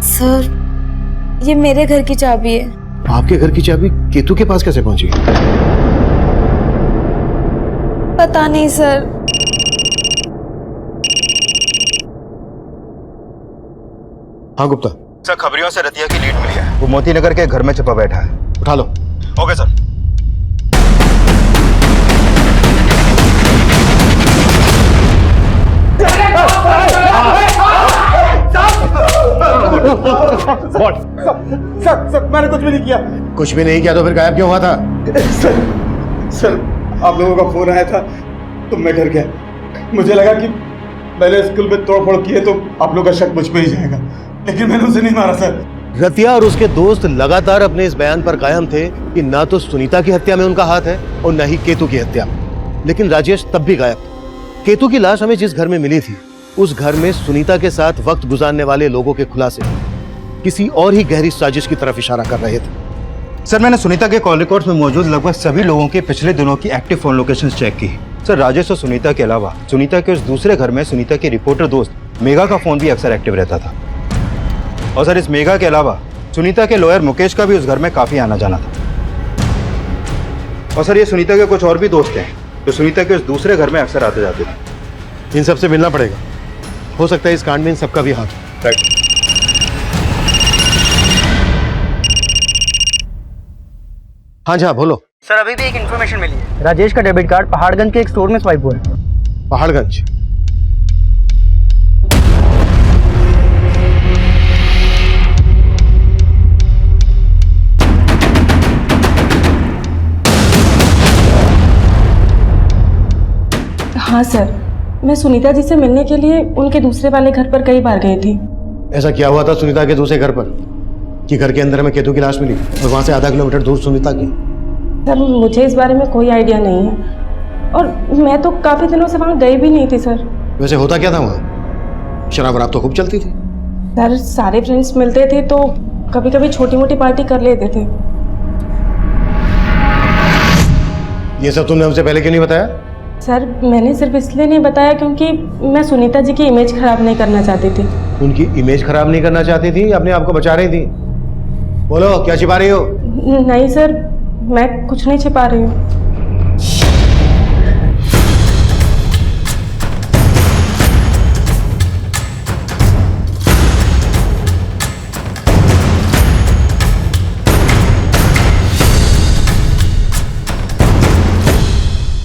Speaker 5: सर ये मेरे घर की चाबी है।
Speaker 1: आपके घर की चाबी केतु के पास कैसे पहुंची?
Speaker 5: पता नहीं सर।
Speaker 1: हाँ गुप्ता।
Speaker 9: सर खबरियों से रतिया की लीड मिली है। वो मोती नगर के घर में छिपा बैठा है।
Speaker 1: उठा लो।
Speaker 9: Okay sir.
Speaker 14: सर मैंने कुछ भी नहीं किया।
Speaker 1: कुछ भी नहीं किया तो फिर गायब क्यों हुआ था?
Speaker 14: सर आप लोगों का फोन आया था तो मैं डर गया। मुझे लगा कि मैंने स्कूल में तोड़फोड़ की है तो आप लोग का शक मुझ पे ही जाएगा, लेकिन मैंने उसे नहीं मारा सर।
Speaker 1: रतिया और उसके दोस्त लगातार अपने इस बयान पर कायम थे कि ना तो सुनीता की हत्या में उनका हाथ है और न ही केतु की हत्या में। लेकिन राजेश तब भी गायब था। केतु की लाश हमें जिस घर में मिली थी उस घर में सुनीता के साथ वक्त गुजारने वाले लोगों के खुलासे किसी और ही गहरी साजिश की तरफ इशारा कर रहे थे।
Speaker 9: सर मैंने सुनीता के कॉल रिकॉर्ड्स में मौजूद लगभग सभी लोगों के पिछले दिनों की एक्टिव फोन लोकेशंस चेक की। सर राजेश और सुनीता के अलावा सुनीता के उस दूसरे घर में सुनीता की रिपोर्टर दोस्त मेघा का फोन भी अक्सर एक्टिव रहता था। और सर इस मेघा के अलावा सुनीता के लॉयर मुकेश का भी उस घर में काफी आना जाना था। और सर ये सुनीता के कुछ और भी दोस्त हैं जो सुनीता के उस दूसरे घर में अक्सर आते जाते थे।
Speaker 1: इन सबसे मिलना पड़ेगा। हो सकता है इस कांड में इन सबका भी हाथ हो।
Speaker 9: राइट।
Speaker 1: हाँ जी हाँ बोलो।
Speaker 11: सर अभी भी एक इन्फॉर्मेशन मिली है। राजेश का डेबिट कार्ड पहाड़गंज के एक स्टोर में स्वाइप हुआ है।
Speaker 1: पहाड़गंज?
Speaker 6: हाँ सर, मैं सुनीता जी से मिलने के लिए उनके दूसरे वाले घर पर कई बार गई थी।
Speaker 1: ऐसा क्या हुआ था सुनीता के दूसरे घर पर कि घर के अंदर हमें केतु की लाश मिली और वहां से आधा किलोमीटर दूर सुनीता की?
Speaker 6: सर मुझे इस बारे में कोई आइडिया नहीं है और मैं तो काफी दिनों से वहाँ गई भी नहीं थी सर।
Speaker 1: वैसे होता क्या था वहाँ? शराब वराब तो खूब चलती थी।
Speaker 6: सर सारे फ्रेंड्स मिलते थे तो कभी कभी छोटी मोटी पार्टी कर लेते थे।
Speaker 1: ये सब तुमने हमसे पहले क्यों नहीं बताया?
Speaker 6: सर मैंने सिर्फ इसलिए नहीं बताया क्योंकि मैं सुनीता जी की इमेज खराब नहीं करना चाहती थी।
Speaker 1: उनकी इमेज खराब नहीं करना चाहती थी या अपने आप को बचा रही थी? बोलो क्या छिपा रही हो?
Speaker 6: नहीं सर, मैं कुछ नहीं छिपा रही हूँ।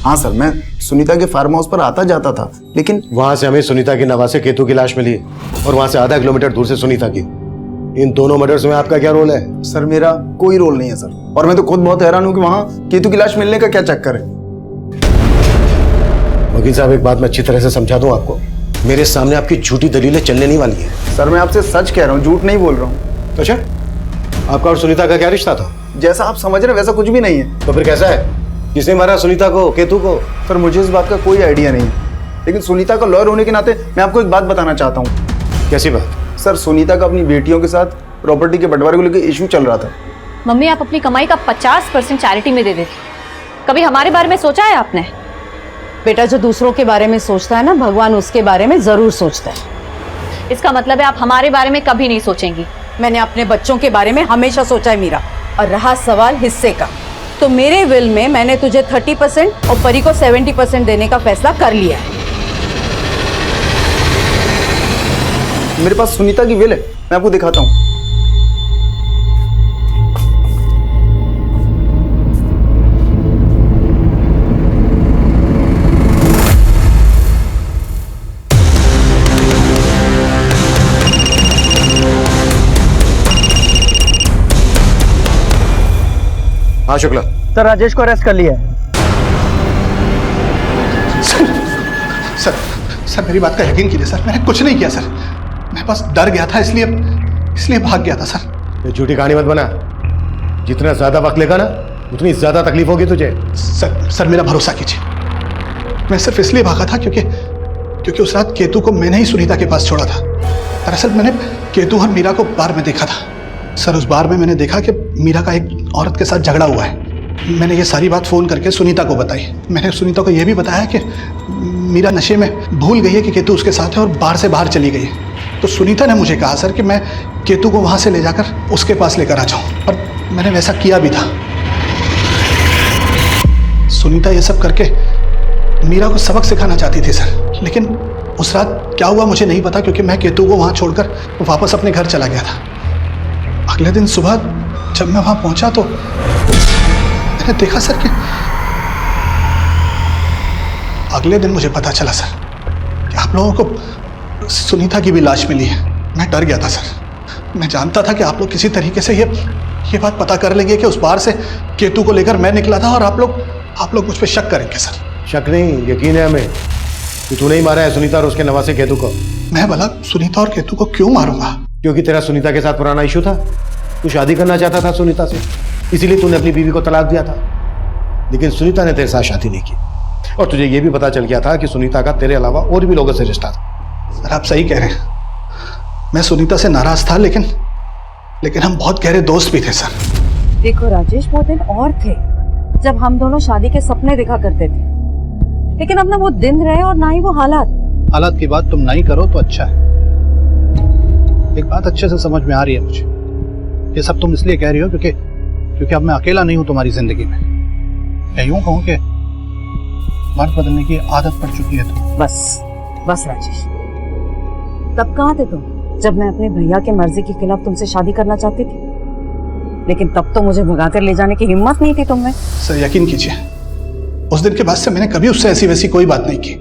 Speaker 9: हाँ सर, मैं सुनीता के फार्म हाउस पर आता जाता था, लेकिन
Speaker 1: वहां से हमें सुनीता की नवासे केतु की लाश मिली और वहां से आधा किलोमीटर दूर से सुनीता की। इन दोनों मर्डर्स में आपका क्या रोल है?
Speaker 9: सर मेरा कोई रोल नहीं है सर, और मैं तो खुद बहुत हैरान हूँ कि वहाँ केतु की लाश मिलने का क्या चक्कर है।
Speaker 1: वकील साहब, एक बात मैं अच्छी तरह से समझा दूं आपको, मेरे सामने आपकी झूठी दलीलें चलने नहीं वाली है।
Speaker 9: सर मैं आपसे सच कह रहा हूँ, झूठ नहीं बोल रहा हूँ।
Speaker 1: अच्छा, आपका और सुनीता का क्या रिश्ता था?
Speaker 9: जैसा आप समझ रहे हैं वैसा कुछ भी नहीं है।
Speaker 1: तो फिर कैसा है? किसने मारा सुनीता को, केतु को?
Speaker 9: सर मुझे इस बात का कोई आइडिया नहीं है, लेकिन सुनीता का लॉयर होने के नाते मैं आपको एक बात बताना चाहता हूँ।
Speaker 1: कैसी बात?
Speaker 9: सर सुनीता का अपनी बेटियों के साथ प्रॉपर्टी के बंटवारे को लेकर इशू चल रहा था।
Speaker 5: मम्मी, आप अपनी कमाई का 50% चैरिटी में दे देती, कभी हमारे बारे में सोचा है आपने?
Speaker 7: बेटा, जो दूसरों के बारे में सोचता है ना, भगवान उसके बारे में जरूर सोचता है।
Speaker 5: इसका मतलब है आप हमारे बारे में कभी नहीं सोचेंगी।
Speaker 7: मैंने अपने बच्चों के बारे में हमेशा सोचा है मीरा। और रहा सवाल हिस्से का, तो मेरे विल में मैंने तुझे 30% और परी को 70% देने का फैसला कर लिया है।
Speaker 9: मेरे पास सुनीता की विल है, मैं आपको दिखाता हूँ।
Speaker 1: हाँ शुक्ला।
Speaker 11: सर राजेश को अरेस्ट कर लिया है।
Speaker 14: सर मेरी बात का यकीन कीजिए सर, मैंने कुछ नहीं किया सर, मैं बस डर गया था इसलिए भाग गया था सर।
Speaker 1: ये झूठी कहानी मत बना, जितना ज्यादा वक्त लेगा ना उतनी ज्यादा तकलीफ होगी तुझे।
Speaker 14: सर मेरा भरोसा कीजिए, मैं सिर्फ इसलिए भागा था क्योंकि उस रात केतु को मैंने ही सुनीता के पास छोड़ा था। दरअसल मैंने केतु और मीरा को बार में देखा था सर। उस बार में मैंने देखा कि मीरा का एक औरत के साथ झगड़ा हुआ है। मैंने ये सारी बात फ़ोन करके सुनीता को बताई। मैंने सुनीता को यह भी बताया कि मीरा नशे में भूल गई है कि केतु उसके साथ है और बार से बाहर चली गई है। तो सुनीता ने मुझे कहा सर कि मैं केतु को वहाँ से ले जाकर उसके पास लेकर आ जाऊँ, और मैंने वैसा किया भी था। सुनीता ये सब करके मीरा को सबक सिखाना चाहती थी सर, लेकिन उस रात क्या हुआ मुझे नहीं पता, क्योंकि मैं केतु को वहाँ छोड़कर वापस अपने घर चला गया था। अगले दिन सुबह जब मैं वहां पहुंचा तो मैंने देखा सर कि अगले दिन मुझे पता चला सर कि आप लोगों को सुनीता की भी लाश मिली है। मैं डर गया था सर, मैं जानता था कि आप लोग किसी तरीके से ये बात पता कर लेंगे कि उस बार से केतु को लेकर मैं निकला था, और आप लोग मुझ पर शक करेंगे सर।
Speaker 1: शक नहीं, यकीन है हमें कि तूने ही मारा है सुनीता और उसके नवासे केतु को।
Speaker 14: मैं भला सुनीता और केतु को क्यों मारूंगा?
Speaker 1: क्योंकि तेरा सुनीता के साथ पुराना इशू था, तू शादी करना चाहता था सुनीता से, इसीलिए तूने अपनी बीवी को तलाक दिया था। लेकिन सुनीता ने तेरे साथ शादी नहीं की, और तुझे यह भी पता चल गया था कि सुनीता का तेरे अलावा और भी लोगों से रिश्ता था।
Speaker 14: सर आप सही कह रहे हैं, मैं सुनीता से नाराज था, लेकिन हम बहुत गहरे दोस्त भी थे सर।
Speaker 7: देखो राजेश, वो दिन और थे जब हम दोनों शादी के सपने देखा करते थे, लेकिन अब ना वो दिन रहे और ना ही वो हालात
Speaker 14: की बात तुम नहीं करो तो अच्छा है। एक बात अच्छे से समझ में आ रही है मुझे, ये सब तुम इसलिए कह रही हो क्योंकि अब मैं अकेला नहीं हूं तुम्हारी जिंदगी में। मैं यूं कहूं कि मर्द बदलने की आदत पड़ चुकी है तुम।
Speaker 7: बस राजेश, तब कहाँ थे तुम जब मैं अपने भैया के मर्जी के खिलाफ तुमसे शादी करना चाहती थी? लेकिन तब तो मुझे भगाकर ले जाने की हिम्मत नहीं थी तुम में।
Speaker 14: सर यकीन कीजिए, उस दिन के बाद से मैंने कभी उससे ऐसी वैसी कोई बात नहीं की।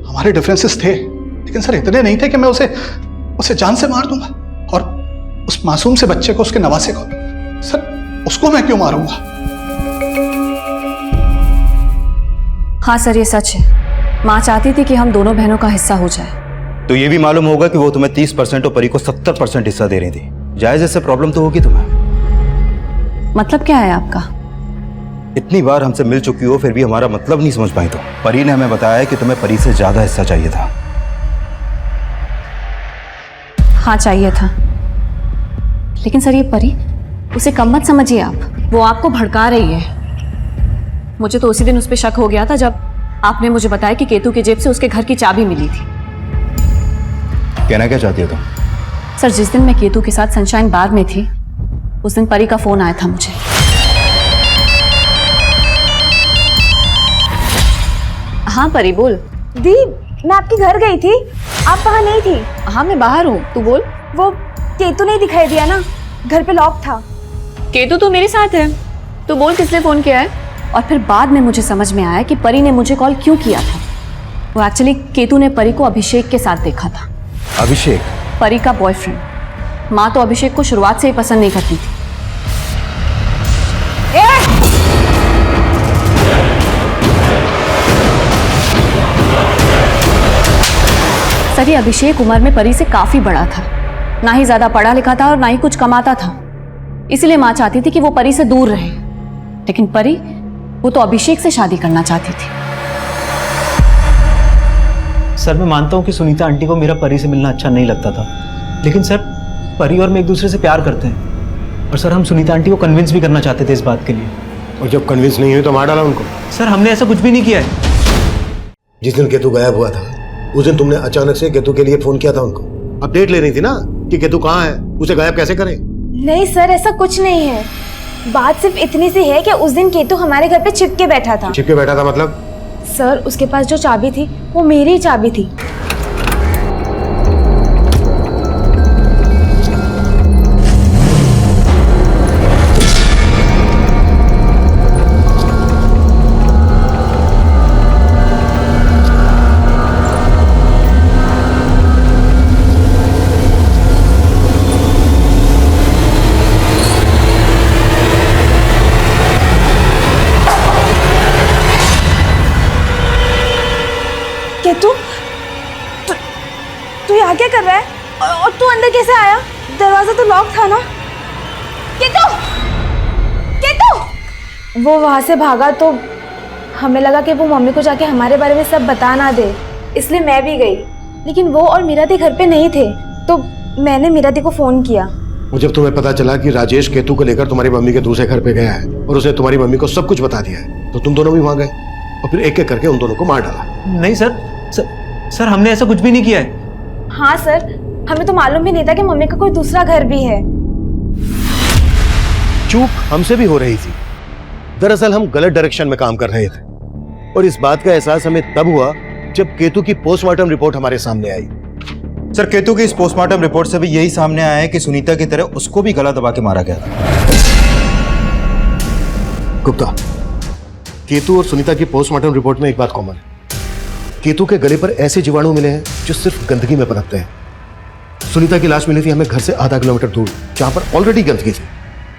Speaker 14: हमारे डिफरेंसेस थे, लेकिन सर इतने नहीं थे कि मैं उसे जान से मार दूंगा, और उस मासूम से बच्चे को, उसके नवासे को, सर उसको मैं क्यों मारूंगा?
Speaker 5: हाँ सर, ये सच है। माँ चाहती थी कि हम दोनों बहनों का हिस्सा हो जाए।
Speaker 9: तो ये भी मालूम होगा कि वो तुम्हें 30% और परी को 70% हिस्सा दे रही थी। जायज ऐसे प्रॉब्लम तो होगी तुम्हें।
Speaker 5: मतलब क्या है आपका?
Speaker 9: इतनी बार हमसे मिल चुकी हो फिर भी हमारा मतलब नहीं समझ पाई। तो परी ने हमें बताया कि तुम्हें परी से ज्यादा हिस्सा चाहिए था।
Speaker 5: हाँ चाहिए था, लेकिन सर ये परी, उसे कम मत समझिए आप, वो आपको भड़का रही है। मुझे तो उसी दिन उस पर शक हो गया था जब आपने मुझे बताया कि केतु की जेब से उसके घर की चाबी मिली थी।
Speaker 9: कहना क्या चाहती हो तुम?
Speaker 5: सर जिस दिन मैं केतु के साथ सनशाइन बार में थी, उस दिन परी का फोन आया था मुझे। हाँ परी बोल।
Speaker 12: दी, मैं आपके घर गई थी, आप वहाँ नहीं थी।
Speaker 5: हाँ मैं बाहर हूँ, तू बोल।
Speaker 12: वो केतु नहीं दिखाई दिया ना, घर पे लॉक था।
Speaker 5: केतु तो मेरे साथ है, तू बोल किसने फोन किया है? और फिर बाद में मुझे समझ में आया कि परी ने मुझे कॉल क्यों किया था। वो एक्चुअली केतु ने परी को अभिषेक के साथ देखा था।
Speaker 1: अभिषेक?
Speaker 5: परी का बॉयफ्रेंड। माँ तो अभिषेक को शुरुआत से ही पसंद नहीं करती थी। सर, ये अभिषेक उम्र में परी से काफी बड़ा था, ना ही ज्यादा पढ़ा लिखा था और ना ही कुछ कमाता था। इसलिए माँ चाहती थी कि वो परी से दूर रहे, लेकिन परी वो तो अभिषेक से शादी करना चाहती थी।
Speaker 8: सर, मैं मानता हूँ कि सुनीता आंटी को मेरा परी से मिलना अच्छा नहीं लगता था, लेकिन सर परी और मैं एक दूसरे से प्यार करते हैं और सर हम सुनीता आंटी को कन्विंस भी करना चाहते थे इस बात के लिए।
Speaker 1: और जब कन्विंस नहीं हुई तो मार डाला उनको?
Speaker 8: सर, हमने ऐसा कुछ भी नहीं किया है।
Speaker 1: जिस दिन केतु गायब हुआ था उस दिन तुमने अचानक से केतु के लिए फोन किया था उनको, अपडेट ले रही थी ना कि केतु कहाँ है, उसे गायब कैसे करें?
Speaker 12: नहीं सर, ऐसा कुछ नहीं है। बात सिर्फ इतनी सी है कि उस दिन केतु हमारे घर पे छिपके बैठा था।
Speaker 1: छिपके बैठा था मतलब?
Speaker 12: सर, उसके पास जो चाबी थी वो मेरी ही चाबी थी। तू यहाँ क्या कर रहा है? और तू अंदर कैसे आया? दरवाजा तो लॉक था ना? केतु! केतु! वो वहाँ से भागा तो हमें लगा कि वो मम्मी को जाके हमारे बारे में सब बता ना दे, इसलिए मैं भी गई। लेकिन वो और मीरा दी घर पे नहीं थे, तो मैंने मीरा दी को फोन किया।
Speaker 1: और जब तुम्हें पता चला कि राजेश केतु को लेकर तुम्हारी मम्मी के दूसरे घर पे गया है और उसने तुम्हारी मम्मी को सब कुछ बता दिया है, तो तुम दोनों भी वहां गए और फिर एक एक करके उन दोनों को मार डाला।
Speaker 8: नहीं सर, हमने ऐसा कुछ भी नहीं किया है।
Speaker 12: हाँ सर, हमें तो मालूम भी नहीं था कि मम्मी का कोई दूसरा घर भी है।
Speaker 1: चूक हमसे भी हो रही थी। दरअसल हम गलत डायरेक्शन में काम कर रहे थे और इस बात का एहसास हमें तब हुआ जब केतु की पोस्टमार्टम रिपोर्ट हमारे सामने आई।
Speaker 9: सर, केतु की इस पोस्टमार्टम रिपोर्ट से भी यही सामने आया है कि सुनीता की तरह उसको भी गला दबा के मारा गया था।
Speaker 1: गुप्ता, केतु और सुनीता की पोस्टमार्टम रिपोर्ट में एक बात कॉमन है। केतु के गले पर ऐसे जीवाणु मिले हैं जो सिर्फ गंदगी में पनपते हैं। सुनीता की लाश मिली थी हमें घर से आधा किलोमीटर दूर, जहां पर ऑलरेडी गंदगी थी,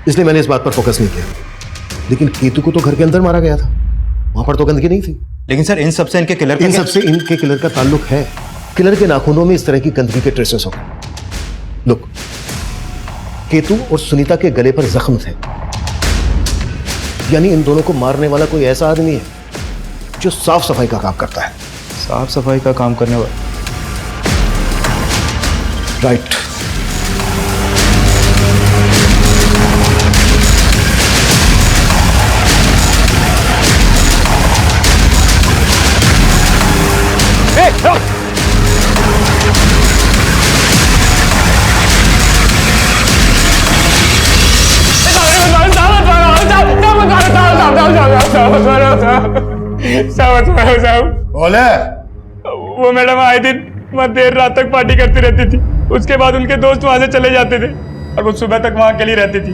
Speaker 1: इसलिए मैंने इस बात पर फोकस नहीं किया। लेकिन केतु को तो घर के अंदर मारा गया था, वहां पर तो गंदगी नहीं थी।
Speaker 9: लेकिन सर, इन सबसे इनके किलर
Speaker 1: का ताल्लुक है। किलर के नाखूनों में इस तरह की गंदगी के ट्रेसेस हो गए। लुक, केतु और सुनीता के गले पर जख्म थे, यानी इन दोनों को मारने वाला कोई ऐसा आदमी है जो साफ सफाई का काम करता है।
Speaker 9: साफ सफाई का काम करने वाला?
Speaker 1: राइट।
Speaker 13: वो मैडम आए दिन वहाँ देर रात तक पार्टी करती रहती थी, उसके बाद उनके दोस्त वहां से चले जाते थे और वो सुबह तक वहां अकेली रहती थी।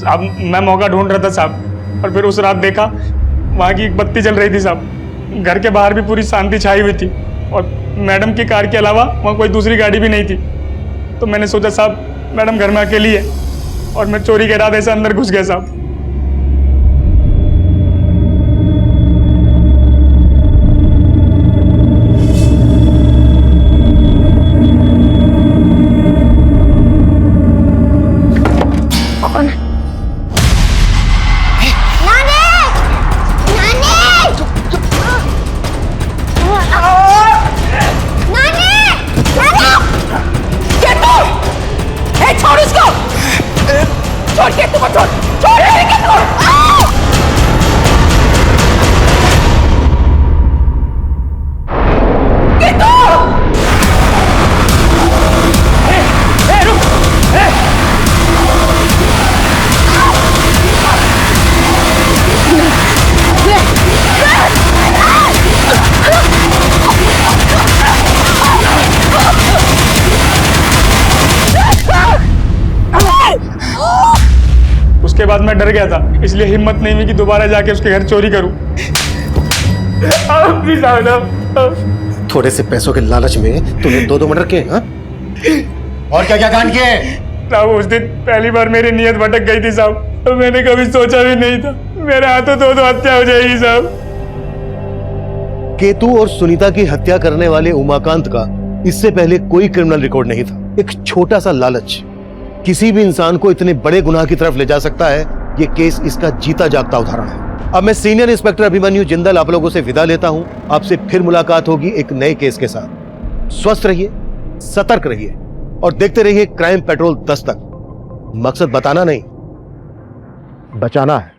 Speaker 13: अब मैं मौका ढूंढ रहा था साहब, और फिर उस रात देखा वहां की एक बत्ती जल रही थी साहब। घर के बाहर भी पूरी शांति छाई हुई थी और मैडम की कार के अलावा वहाँ कोई दूसरी गाड़ी भी नहीं थी। तो मैंने सोचा साहब मैडम घर में अकेली है और मैं चोरी के इरादे से अंदर घुस गया साहब।
Speaker 7: छोड़ इसको! छोड़ के तुम छोड़! छोड़!
Speaker 13: बाद मैं डर गया था, इसलिए हिम्मत नहीं हुई कि दोबारा जाके उसके घर चोरी करूं। आप भी साहब,
Speaker 1: थोड़े से पैसों के लालच में तूने 2 मर्डर किए, हाँ? और क्या क्या कांड किए?
Speaker 13: साहब उस दिन पहली बार मेरी नीयत भटक गई थी साहब, तो मैंने कभी सोचा भी नहीं था मेरे हाथों 2 हत्या हो जाएगी साहब।
Speaker 1: केतु और सुनीता की हत्या करने वाले उमाकांत का इससे पहले कोई क्रिमिनल रिकॉर्ड नहीं था। एक छोटा सा लालच किसी भी इंसान को इतने बड़े गुनाह की तरफ ले जा सकता है। ये केस इसका जीता जागता उदाहरण है। अब मैं सीनियर इंस्पेक्टर अभिमन्यु जिंदल आप लोगों से विदा लेता हूं। आपसे फिर मुलाकात होगी एक नए केस के साथ। स्वस्थ रहिए, सतर्क रहिए और देखते रहिए क्राइम पेट्रोल दस्तक। मकसद बताना नहीं, बचाना है।